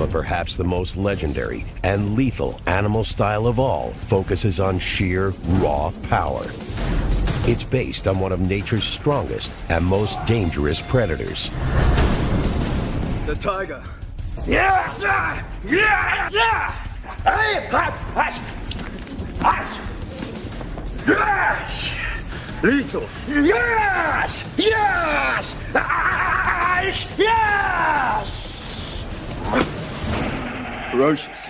But perhaps the most legendary and lethal animal style of all focuses on sheer, raw power. It's based on one of nature's strongest and most dangerous predators. The tiger. Yeah! Yeah! Yeah! Hey! Yes! Lethal. Yes! Yes! Yes! Ferocious.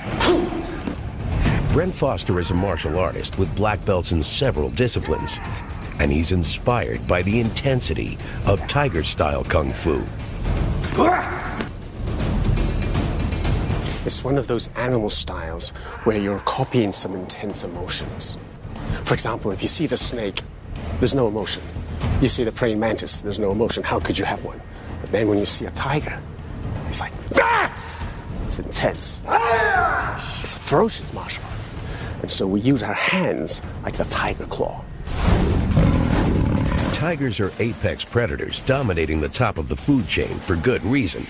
Brent Foster is a martial artist with black belts in several disciplines, and he's inspired by the intensity of tiger-style kung fu. It's one of those animal styles where you're copying some intense emotions. For example, if you see the snake, there's no emotion. You see the praying mantis, there's no emotion. How could you have one? But then when you see a tiger, it's like, ah! It's intense. It's a ferocious martial art. And so we use our hands like the tiger claw. Tigers are apex predators dominating the top of the food chain for good reason.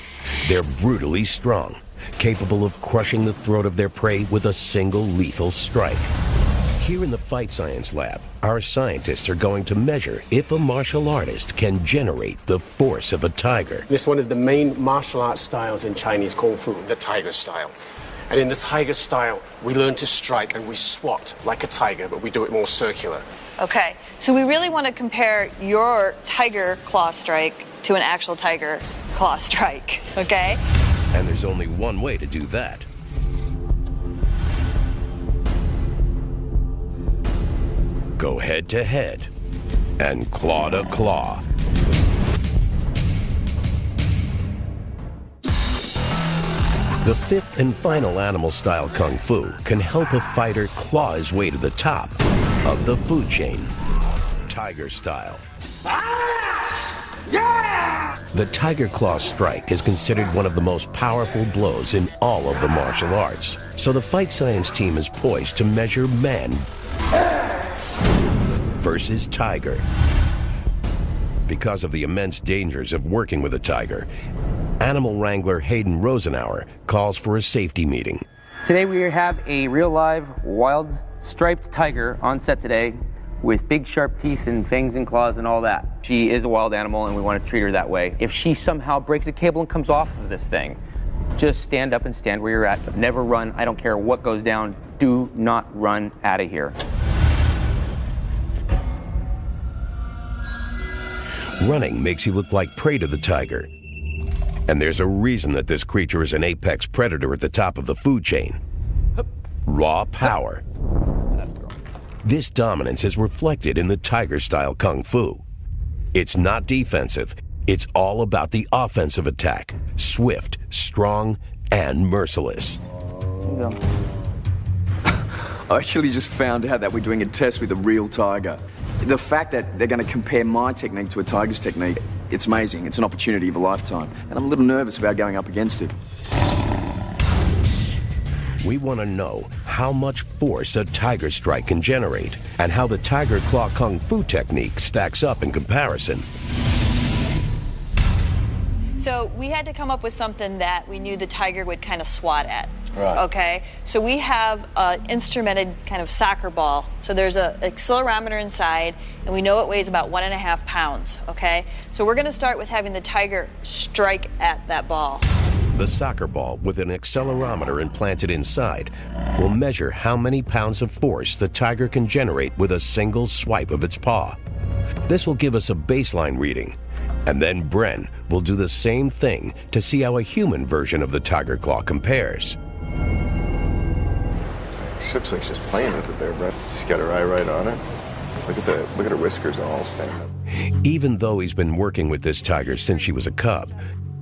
They're brutally strong, capable of crushing the throat of their prey with a single lethal strike. Here in the Fight Science Lab, our scientists are going to measure if a martial artist can generate the force of a tiger. This is one of the main martial arts styles in Chinese Kung Fu, the tiger style. And in the tiger style, we learn to strike and we swat like a tiger, but we do it more circular. Okay, so we really want to compare your tiger claw strike to an actual tiger claw strike, okay? And there's only one way to do that. Go head to head and claw to claw. The fifth and final animal-style kung fu can help a fighter claw his way to the top of the food chain, tiger style. The tiger claw strike is considered one of the most powerful blows in all of the martial arts. So the Fight Science team is poised to measure man versus tiger. Because of the immense dangers of working with a tiger, animal wrangler Hayden Rosenauer calls for a safety meeting. Today we have a real live wild striped tiger on set today with big sharp teeth and fangs and claws and all that. She is a wild animal and we want to treat her that way. If she somehow breaks a cable and comes off of this thing, just stand up and stand where you're at. Never run. I don't care what goes down. Do not run out of here. Running makes you look like prey to the tiger. And there's a reason that this creature is an apex predator at the top of the food chain. Raw power. This dominance is reflected in the tiger-style kung fu. It's not defensive. It's all about the offensive attack. Swift, strong, and merciless. I actually just found out that we're doing a test with a real tiger. The fact that they're going to compare my technique to a tiger's technique, it's amazing. It's an opportunity of a lifetime. And I'm a little nervous about going up against it. We want to know how much force a tiger strike can generate and how the tiger claw kung fu technique stacks up in comparison. So we had to come up with something that we knew the tiger would kind of swat at. Right. Okay, so we have an instrumented kind of soccer ball. So there's an accelerometer inside, and we know it weighs about 1.5 pounds. Okay, so we're going to start with having the tiger strike at that ball. The soccer ball with an accelerometer implanted inside will measure how many pounds of force the tiger can generate with a single swipe of its paw. This will give us a baseline reading, and then Bren will do the same thing to see how a human version of the tiger claw compares. She looks like she's playing with it there, Brett. She's got her eye right on it. Look at her whiskers all stand up. Even though he's been working with this tiger since she was a cub,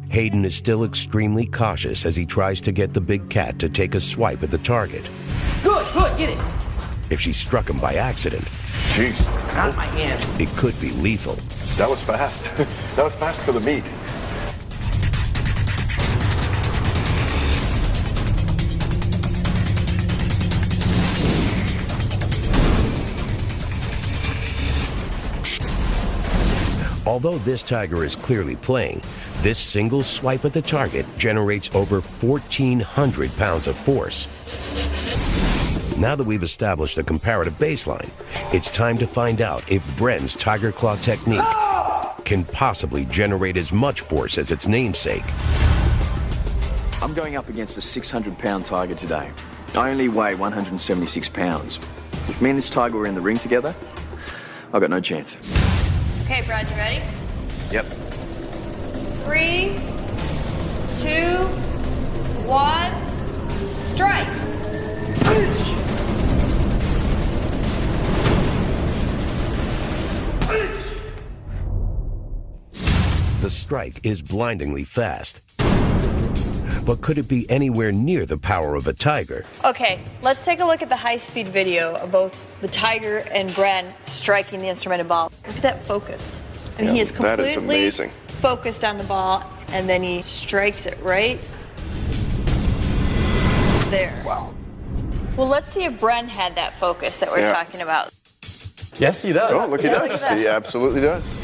Hayden is still extremely cautious as he tries to get the big cat to take a swipe at the target. Good, get it. If she struck him by accident, Jeez. Out of my hand. it could be lethal. That was fast. That was fast for the meat. Although this tiger is clearly playing, This single swipe at the target generates over 1,400 pounds of force. Now that we've established a comparative baseline, it's time to find out if Bren's Tiger Claw technique can possibly generate as much force as its namesake. I'm going up against a 600-pound tiger today. I only weigh 176 pounds. If me and this tiger were in the ring together, I've got no chance. Okay, Brad, you ready? Yep. 3, 2, 1, strike! The strike is blindingly fast. But could it be anywhere near the power of a tiger? Okay, let's take a look at the high-speed video of both the tiger and Bren striking the instrumented ball. Look at that focus. I mean, he is that is completely amazing. focused on the ball, and then he strikes it right there. Wow. Well, let's see if Bren had that focus that we're talking about. Yes, he does. Oh, look, he Yeah, does. look at that. He absolutely does.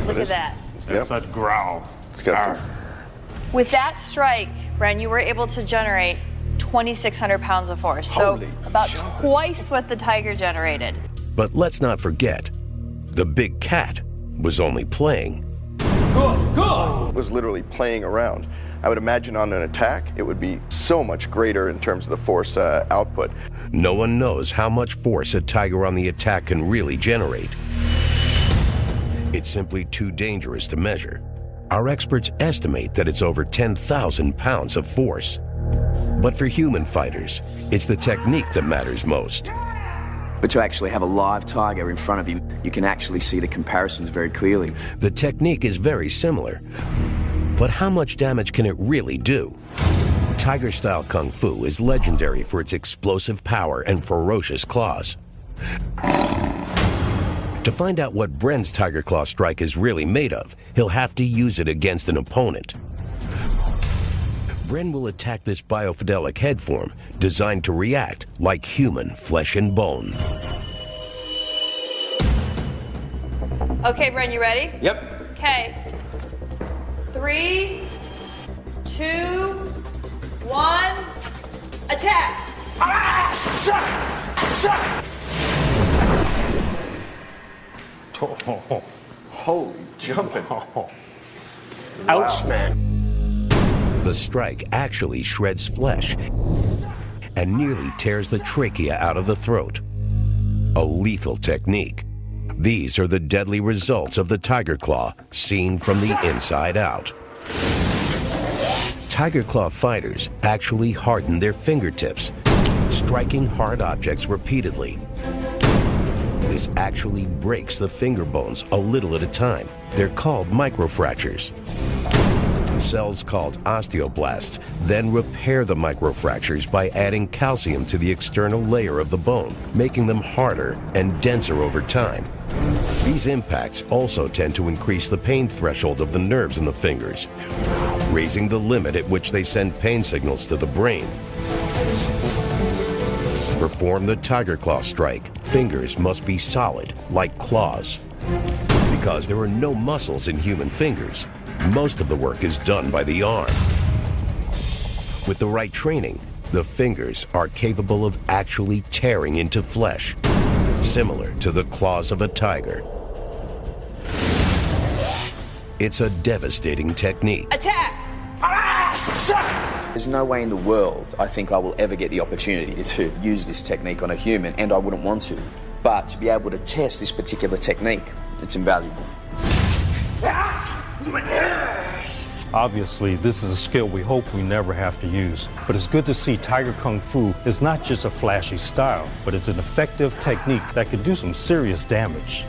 Look at that. Yep. Such growl. It's got With that strike, Bren, you were able to generate 2,600 pounds of force. So Holy about jumping. twice what the tiger generated. But let's not forget, the big cat was only playing. was literally playing around. I would imagine on an attack, it would be so much greater in terms of the force output. No one knows how much force a tiger on the attack can really generate. It's simply too dangerous to measure. Our experts estimate that it's over 10,000 pounds of force. But for human fighters, it's the technique that matters most. But to actually have a live tiger in front of you, you can actually see the comparisons very clearly. The technique is very similar, but how much damage can it really do? Tiger-style kung fu is legendary for its explosive power and ferocious claws. To find out what Bren's Tiger Claw strike is really made of, he'll have to use it against an opponent. Bren will attack this biofidelic head form designed to react like human flesh and bone. Okay, Bren, you ready? Yep. Okay. 3, 2, 1, attack! Holy jumping. Ouch, man. The strike actually shreds flesh and nearly tears the trachea out of the throat. A lethal technique. These are the deadly results of the Tiger Claw, seen from the inside out. Tiger Claw fighters actually harden their fingertips, striking hard objects repeatedly. This actually breaks the finger bones a little at a time. They're called microfractures. Cells called osteoblasts then repair the microfractures by adding calcium to the external layer of the bone, making them harder and denser over time. These impacts also tend to increase the pain threshold of the nerves in the fingers, raising the limit at which they send pain signals to the brain. To perform the Tiger Claw strike, fingers must be solid, like claws. Because there are no muscles in human fingers, most of the work is done by the arm. With the right training, the fingers are capable of actually tearing into flesh, similar to the claws of a tiger. It's a devastating technique. Attack! There's no way in the world I think I will ever get the opportunity to use this technique on a human, and I wouldn't want to. But to be able to test this particular technique, it's invaluable. Obviously, this is a skill we hope we never have to use. But it's good to see Tiger Kung Fu is not just a flashy style, but it's an effective technique that could do some serious damage.